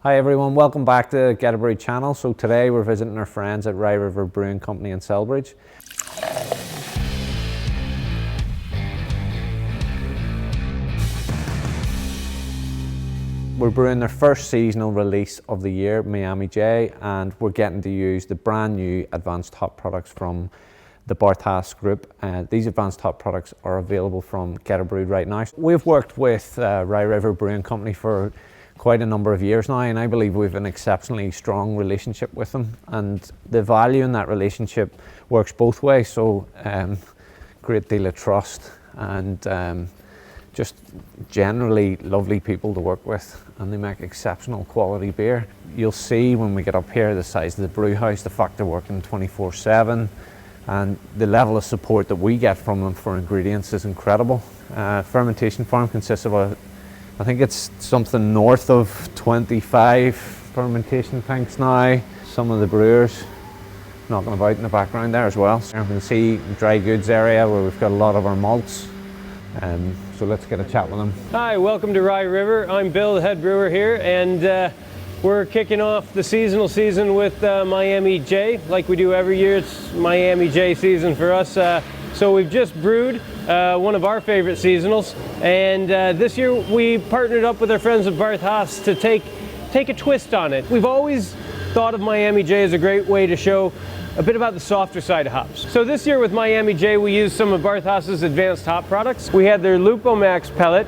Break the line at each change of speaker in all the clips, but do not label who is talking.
Hi everyone, welcome back to Geterbrewed channel. So today we're visiting our friends at Rye River Brewing Company in Selbridge. We're brewing their first seasonal release of the year, Miami J, and we're getting to use the brand new advanced hop products from the Barth Haas group. These advanced hop products are available from Geterbrewed right now. We've worked with Rye River Brewing Company for quite a number of years now, and I believe we've an exceptionally strong relationship with them, and the value in that relationship works both ways. So great deal of trust and just generally lovely people to work with, and they make exceptional quality beer. You'll see when we get up here the size of the brew house, the fact they're working 24/7, and the level of support that we get from them for ingredients is incredible. Fermentation Farm consists of I think it's something north of 25 fermentation tanks now. Some of the brewers knocking about in the background there as well. You can see the dry goods area where we've got a lot of our malts. So let's get a chat with them.
Hi, welcome to Rye River. I'm Bill, the head brewer here, and we're kicking off the seasonal season with Miami J. Like we do every year, it's Miami J season for us. So we've just brewed one of our favorite seasonals, and this year we partnered up with our friends at Barth Haas to take a twist on it. We've always thought of Miami J as a great way to show a bit about the softer side of hops. So this year with Miami J, we used some of Barth Haas's advanced hop products. We had their Lupomax pellet,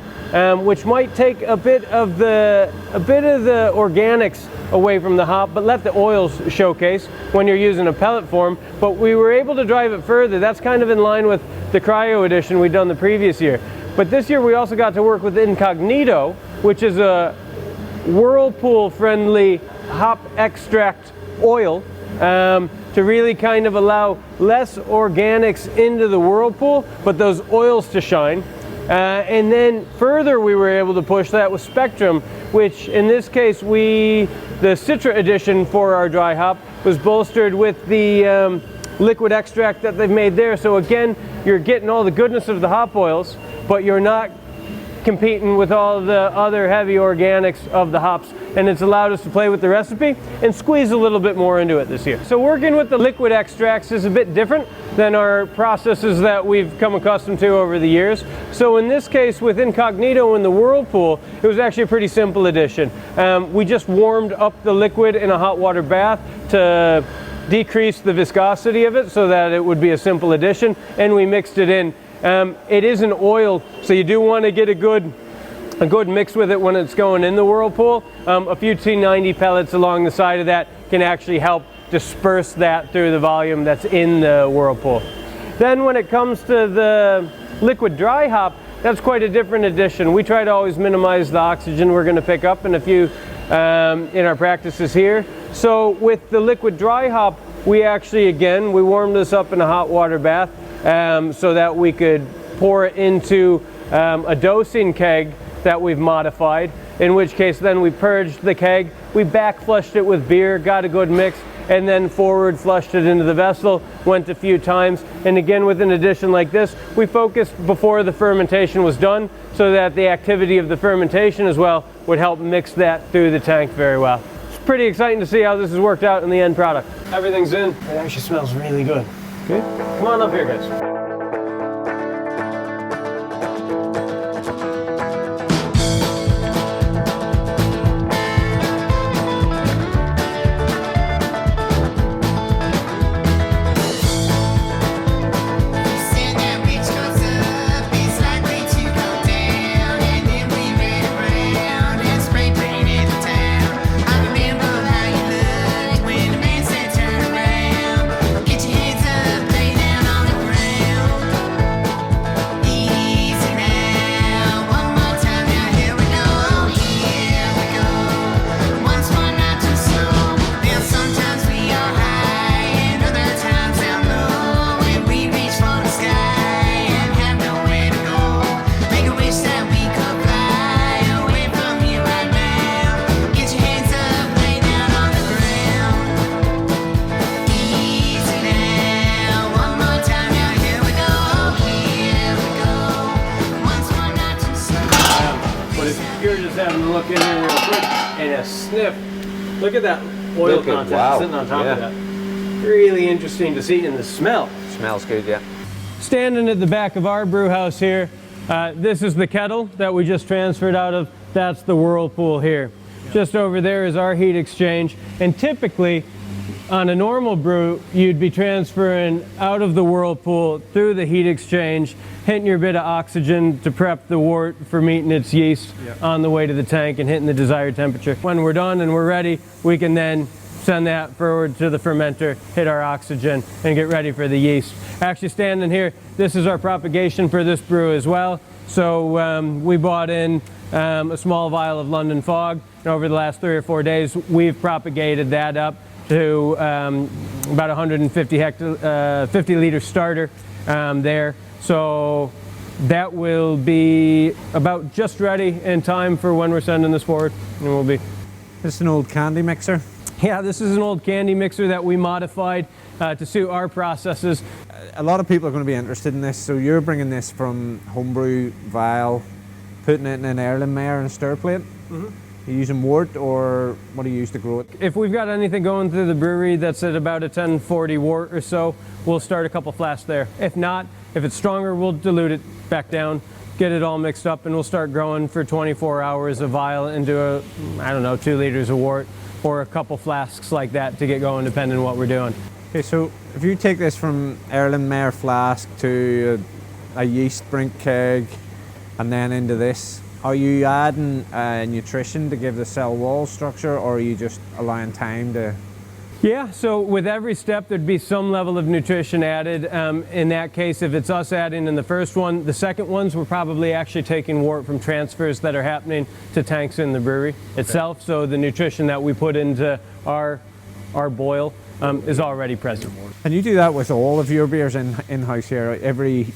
which might take a bit of the organics away from the hop, but let the oils showcase when you're using a pellet form. But we were able to drive it further. That's kind of in line with the cryo edition we'd done the previous year. But this year we also got to work with Incognito, which is a whirlpool friendly hop extract oil, to really kind of allow less organics into the whirlpool, but those oils to shine. And then further we were able to push that with Spectrum, which in this case the Citra edition for our dry hop was bolstered with the liquid extract that they've made there. So again, you're getting all the goodness of the hop oils, but you're not competing with all the other heavy organics of the hops, and it's allowed us to play with the recipe and squeeze a little bit more into it this year. So working with the liquid extracts is a bit different than our processes that we've come accustomed to over the years. So in this case with Incognito in the whirlpool, it was actually a pretty simple addition. We just warmed up the liquid in a hot water bath to decrease the viscosity of it so that it would be a simple addition, and we mixed it in. It is an oil, so you do want to get a good mix with it when it's going in the whirlpool. A few T90 pellets along the side of that can actually help disperse that through the volume that's in the whirlpool. Then when it comes to the liquid dry hop, that's quite a different addition. We try to always minimize the oxygen we're going to pick up in a few in our practices here. So with the liquid dry hop, we actually we warmed this up in a hot water bath so that we could pour it into a dosing keg that we've modified, in which case then we purged the keg, we back flushed it with beer, got a good mix, and then forward flushed it into the vessel, went a few times. And again, with an addition like this, we focused before the fermentation was done so that the activity of the fermentation as well would help mix that through the tank very well. It's pretty exciting to see how this has worked out in the end product. Everything's in. It actually smells really good. Okay, come on up here, guys. You're just having a look in here real quick, and a sniff. Look at that oil content sitting on top of that. Really interesting to see in the smell.
Smells good, yeah.
Standing at the back of our brew house here, this is the kettle that we just transferred out of. That's the whirlpool here. Just over there is our heat exchange. And typically, on a normal brew, you'd be transferring out of the whirlpool through the heat exchange, hitting your bit of oxygen to prep the wort for meeting its yeast on the way to the tank and hitting the desired temperature. When we're done and we're ready, we can then send that forward to the fermenter, hit our oxygen, and get ready for the yeast. Actually standing here, this is our propagation for this brew as well. So we bought in a small vial of London Fog, and over the last 3 or 4 days, we've propagated that up to about 150 50-liter starter there. So that will be about just ready in time for when we're sending this forward, and we'll be.
This is an old candy mixer.
Yeah, this is an old candy mixer that we modified to suit our processes.
A lot of people are going to be interested in this, so you're bringing this from homebrew vial, putting it in an Erlenmeyer and a stir plate. Are you using wort, or what do you use to grow it?
If we've got anything going through the brewery that's at about a 1040 wort or so, we'll start a couple flasks there. If not, if it's stronger, we'll dilute it back down, get it all mixed up, and we'll start growing for 24 hours a vial into a, I don't know, 2 liters of wort, or a couple flasks like that to get going, depending on what we're doing.
Okay, so if you take this from Erlenmeyer flask to a yeast brink keg and then into this, are you adding nutrition to give the cell wall structure, or are you just allowing time to?
Yeah, so with every step there'd be some level of nutrition added. In that case, if it's us adding in the first one, the second ones we're probably actually taking wort from transfers that are happening to tanks in the brewery itself. So the nutrition that we put into our boil is already present.
And you do that with all of your beers in-house here? Every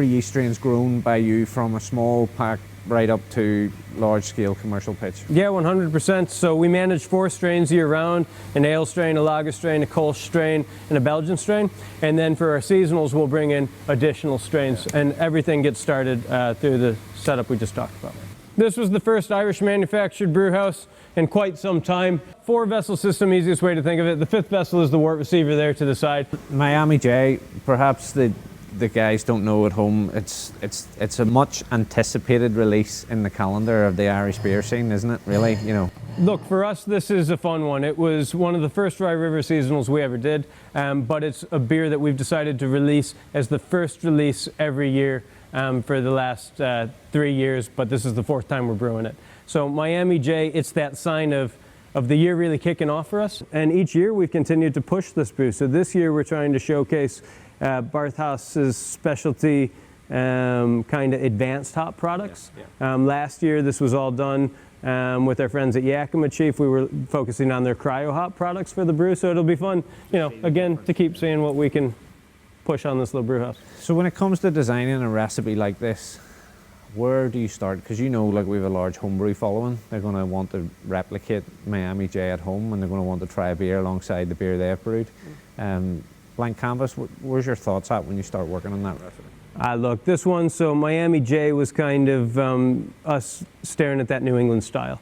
yeast strain is grown by you from a small pack right up to large-scale commercial pitch?
Yeah, 100%. So we manage 4 strains year-round: an ale strain, a lager strain, a Kolsch strain, and a Belgian strain. And then for our seasonals, we'll bring in additional strains, and everything gets started through the setup we just talked about. This was the first Irish manufactured brew house in quite some time. 4-vessel system, easiest way to think of it. The 5th vessel is the wort receiver there to the side.
Miami J, perhaps the guys don't know at home, it's a much anticipated release in the calendar of the Irish beer scene, isn't it, really? You know.
Look, for us, this is a fun one. It was one of the first Rye River seasonals we ever did, but it's a beer that we've decided to release as the first release every year for the last 3 years, but this is the 4th time we're brewing it. So Miami J, it's that sign of the year really kicking off for us, and each year we've continued to push this brew. So this year we're trying to showcase Barth Haas's specialty kind of advanced hop products. Last year this was all done with our friends at Yakima Chief. We were focusing on their cryo hop products for the brew, so it'll be fun, you know, again, to keep seeing what we can push on this little brew house.
So when it comes to designing a recipe like this, where do you start? Because you know, like, we have a large homebrew following. They're going to want to replicate Miami J at home, and they're going to want to try a beer alongside the beer they've brewed. Blank canvas, where's your thoughts at when you start working on that recipe?
Look, this one, so Miami J was kind of us staring at that New England style.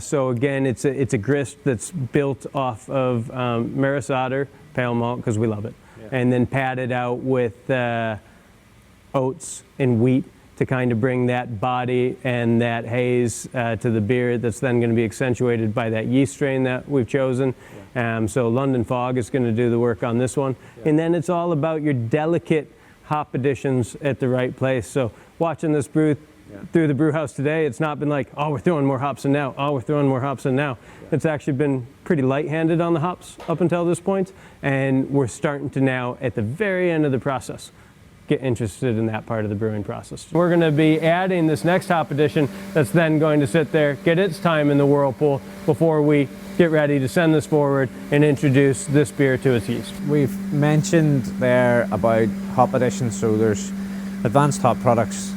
So again, it's a grist that's built off of Maris Otter pale malt, because we love it, and then padded out with oats and wheat to kind of bring that body and that haze to the beer that's then going to be accentuated by that yeast strain that we've chosen. So London Fog is going to do the work on this one. And then it's all about your delicate hop additions at the right place. So watching this brew through the brew house today, it's not been like, oh, we're throwing more hops in now, oh, we're throwing more hops in now. It's actually been pretty light-handed on the hops up until this point, and we're starting to now, at the very end of the process, get interested in that part of the brewing process. We're going to be adding this next hop addition that's then going to sit there, get its time in the whirlpool before we get ready to send this forward and introduce this beer to its yeast.
We've mentioned there about hop additions, so there's advanced hop products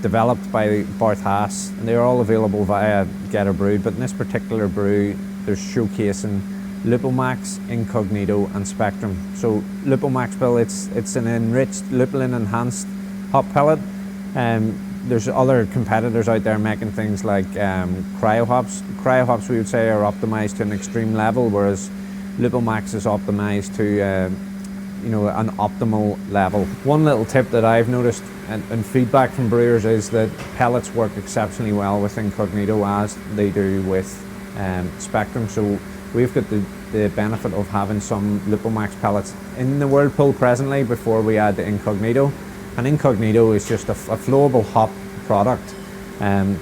developed by Barth Haas, and they're all available via Geterbrewed, but in this particular brew, they're showcasing Lupomax, Incognito, and Spectrum. So Lupomax, Bill, it's an enriched lupulin enhanced hop pellet. there's other competitors out there making things like cryo hops. Cryo hops, we would say, are optimized to an extreme level, whereas Lupomax is optimized to an optimal level. One little tip that I've noticed and feedback from brewers is that pellets work exceptionally well with Incognito as they do with Spectrum. So we've got the benefit of having some Lupomax pellets in the whirlpool presently before we add the Incognito. And Incognito is just a flowable hop product,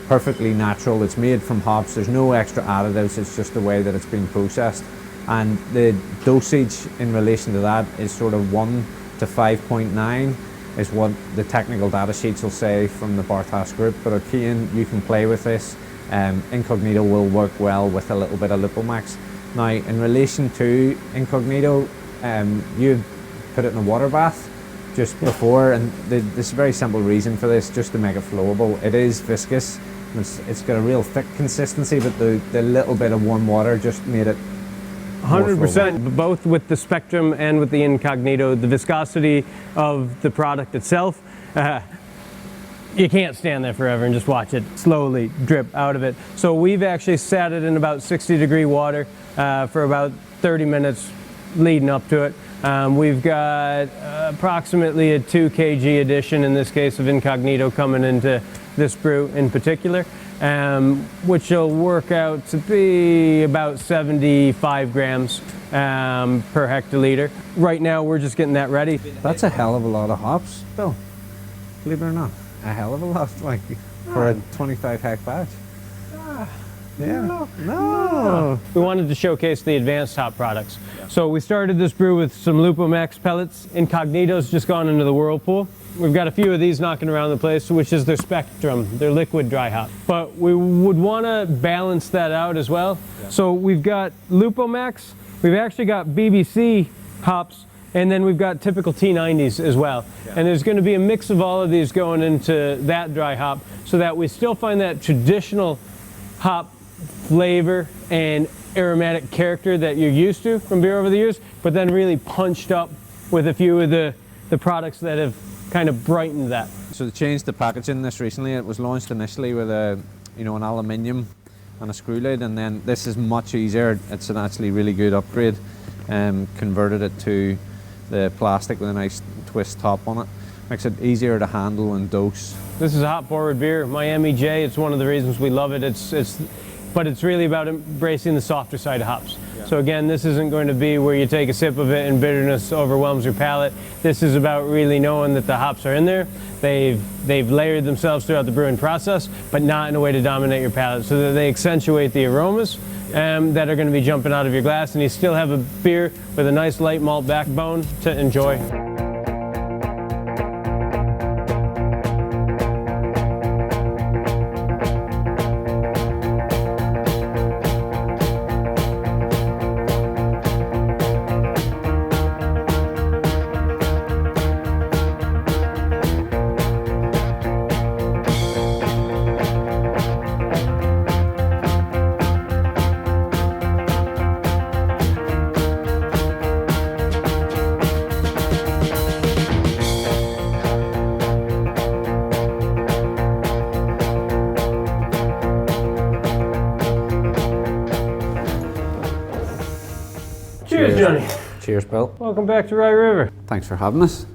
perfectly natural. It's made from hops. There's no extra additives. It's just the way that it's been processed. And the dosage in relation to that is sort of 1 to 5.9 is what the technical data sheets will say from the Barth Haas group. But again, you can play with this. Incognito will work well with a little bit of Lupomax. Now, in relation to Incognito, you put it in a water bath just before, and there's a very simple reason for this, just to make it flowable. It is viscous. It's got a real thick consistency, but the little bit of warm water just made it
100%, both with the Spectrum and with the Incognito, the viscosity of the product itself, you can't stand there forever and just watch it slowly drip out of it. So we've actually sat it in about 60-degree water for about 30 minutes leading up to it. We've got approximately a 2 kg addition, in this case, of Incognito coming into this brew in particular, which will work out to be about 75 grams per hectoliter. Right now, we're just getting that ready.
That's a hell of a lot of hops, Bill. Believe it or not, a hell of a lot, like for a 25 hect batch. Yeah. No.
We wanted to showcase the advanced hop products. So we started this brew with some Lupomax pellets. Incognito's just gone into the whirlpool. We've got a few of these knocking around the place, which is their Spectrum, their liquid dry hop. But we would want to balance that out as well. Yeah. So we've got Lupomax, we've actually got BBC hops, and then we've got typical T90s as well. Yeah. And there's going to be a mix of all of these going into that dry hop so that we still find that traditional hop flavor and aromatic character that you're used to from beer over the years, but then really punched up with a few of the products that have kind of brightened that.
So they changed the packaging this recently. It was launched initially with an aluminium and a screw lid, and then this is much easier. It's an actually really good upgrade. Converted it to the plastic with a nice twist top on it. Makes it easier to handle and dose.
This is a hop forward beer, Miami J. It's one of the reasons we love it. But it's really about embracing the softer side of hops. Yeah. So again, this isn't going to be where you take a sip of it and bitterness overwhelms your palate. This is about really knowing that the hops are in there. They've layered themselves throughout the brewing process, but not in a way to dominate your palate, so that they accentuate the aromas that are going to be jumping out of your glass, and you still have a beer with a nice light malt backbone to enjoy. Cheers, Johnny.
Cheers, Bill.
Welcome back to Rye River.
Thanks for having us.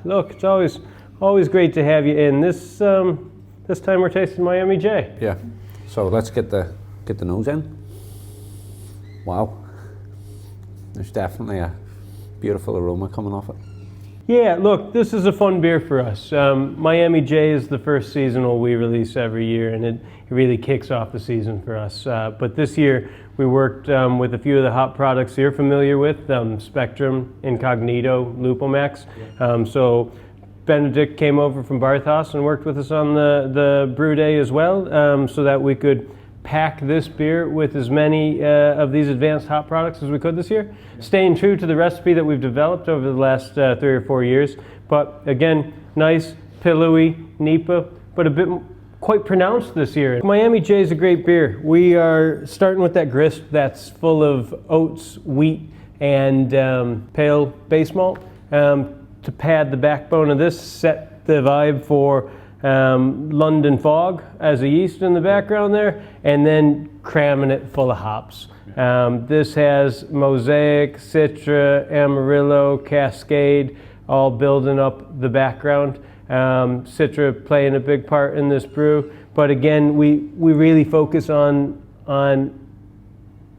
Look, it's always great to have you in. This time we're tasting Miami J.
Yeah. So let's get the nose in. Wow. There's definitely a beautiful aroma coming off it.
Yeah, look, this is a fun beer for us. Miami J is the first seasonal we release every year, and it really kicks off the season for us. But this year we worked with a few of the hop products you're familiar with, Spectrum, Incognito, Lupomax. So Benedict came over from Barth Haas and worked with us on the brew day as well, so that we could pack this beer with as many of these advanced hop products as we could this year, staying true to the recipe that we've developed over the last 3 or 4 years. But again, nice, pillowy NEIPA, but a bit quite pronounced this year. Miami J is a great beer. We are starting with that grist that's full of oats, wheat, and pale base malt to pad the backbone of this, set the vibe for London Fog as a yeast in the background there, and then cramming it full of hops. This has Mosaic, Citra, Amarillo, Cascade, all building up the background. Citra playing a big part in this brew, but again, we really focus on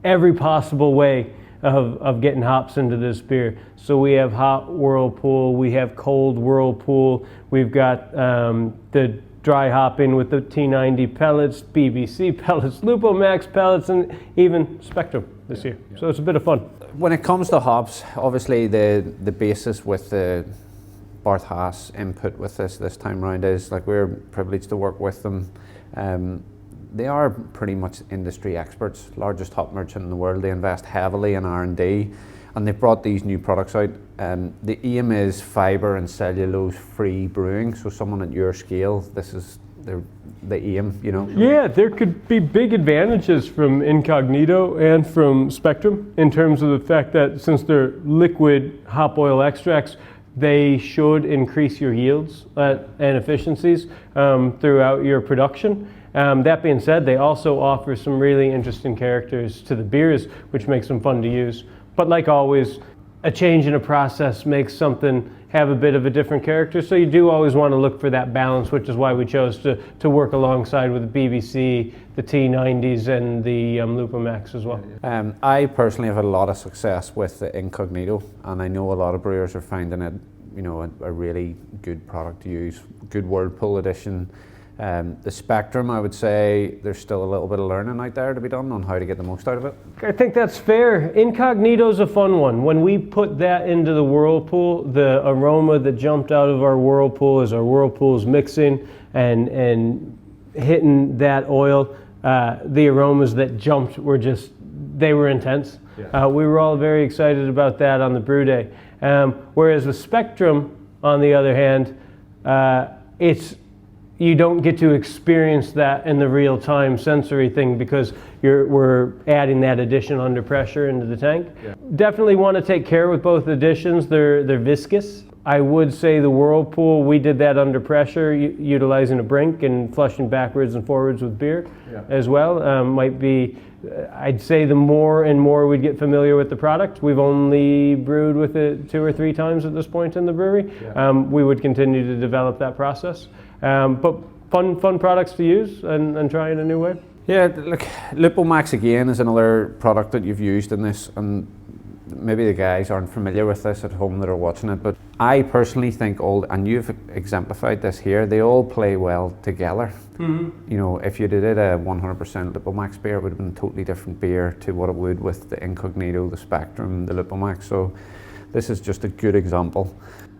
every possible way of getting hops into this beer. So we have hot whirlpool, we have cold whirlpool, we've got the dry hopping with the T90 pellets, BBC pellets, Lupomax pellets, and even Spectrum this year. So it's a bit of fun.
When it comes to hops, obviously the basis with the Barth Haas input with this time round is, like, we're privileged to work with them. They are pretty much industry experts, largest hop merchant in the world. They invest heavily in R&D, and they've brought these new products out. The aim is fibre and cellulose-free brewing. So someone at your scale, this is the aim, you know?
Yeah, there could be big advantages from Incognito and from Spectrum in terms of the fact that since they're liquid hop oil extracts, they should increase your yields and efficiencies throughout your production. That being said, they also offer some really interesting characters to the beers, which makes them fun to use. But like always, a change in a process makes something have a bit of a different character, so you do always want to look for that balance, which is why we chose to work alongside with the BBC, the T90s, and the Lupomax as well.
I personally have had a lot of success with the Incognito, and I know a lot of brewers are finding it, you know, a really good product to use, good whirlpool edition. The Spectrum, I would say there's still a little bit of learning out there to be done on how to get the most out of it.
I think that's fair. Incognito's a fun one. When we put that into the whirlpool, the aroma that jumped out of our whirlpool as our whirlpool's mixing and hitting that oil, the aromas that jumped were just, they were intense. Yeah. We were all very excited about that on the brew day. Whereas the Spectrum, on the other hand, you don't get to experience that in the real-time sensory thing because we're adding that addition under pressure into the tank. Yeah. Definitely want to take care with both additions. They're viscous. I would say the whirlpool, we did that under pressure, utilizing a brink and flushing backwards and forwards with beer as well. Might be, I'd say the more and more we'd get familiar with the product. We've only brewed with it 2 or 3 times at this point in the brewery. Yeah. We would continue to develop that process. But fun products to use and try in a new way.
Yeah, look, Lupomax again is another product that you've used in this, and maybe the guys aren't familiar with this at home that are watching it, but I personally think and you've exemplified this here, they all play well together. Mm-hmm. You know, if you did a 100% Lupomax beer, it would have been a totally different beer to what it would with the Incognito, the Spectrum, the Lupomax. So this is just a good example.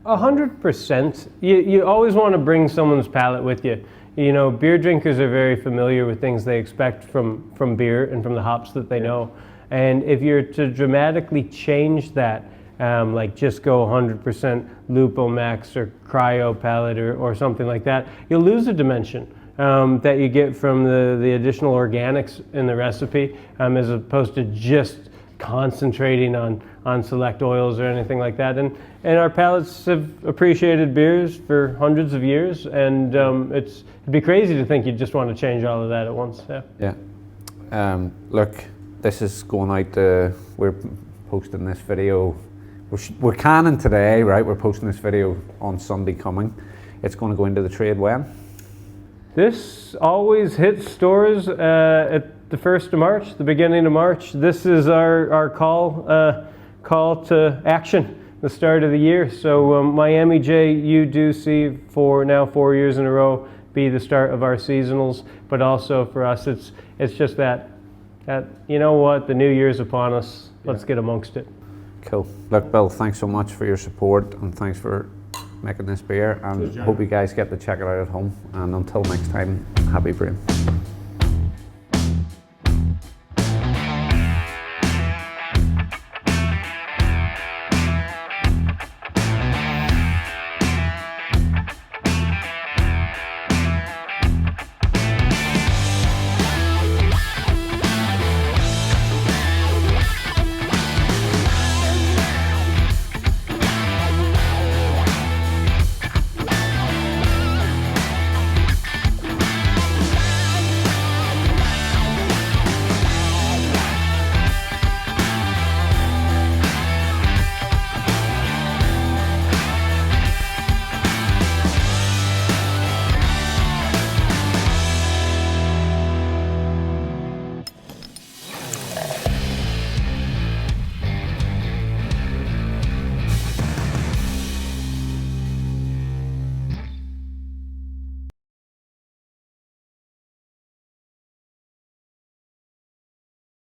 100%.
You always want to bring someone's palate with you. You know, beer drinkers are very familiar with things they expect from beer and from the hops that they know. And if you're to dramatically change that, like just go 100% Lupomax or cryo pellet or something like that, you'll lose a dimension that you get from the additional organics in the recipe, as opposed to just concentrating on select oils or anything like that. And our palates have appreciated beers for hundreds of years, and it'd be crazy to think you'd just want to change all of that at once.
Yeah. Look, this is going out, we're posting this video, we're canning today, right? We're posting this video on Sunday coming. It's going to go into the trade when?
This always hits stores at the 1st of March, the beginning of March. This is our call to action, the start of the year. So Miami J, you do see for now 4 years in a row be the start of our seasonals, but also for us it's just that you know what, the new year's upon us. Let's get amongst it.
Cool. Look, Bill, thanks so much for your support, and thanks for making this beer, and hope you guys get to check it out at home. And until next time, happy brewing.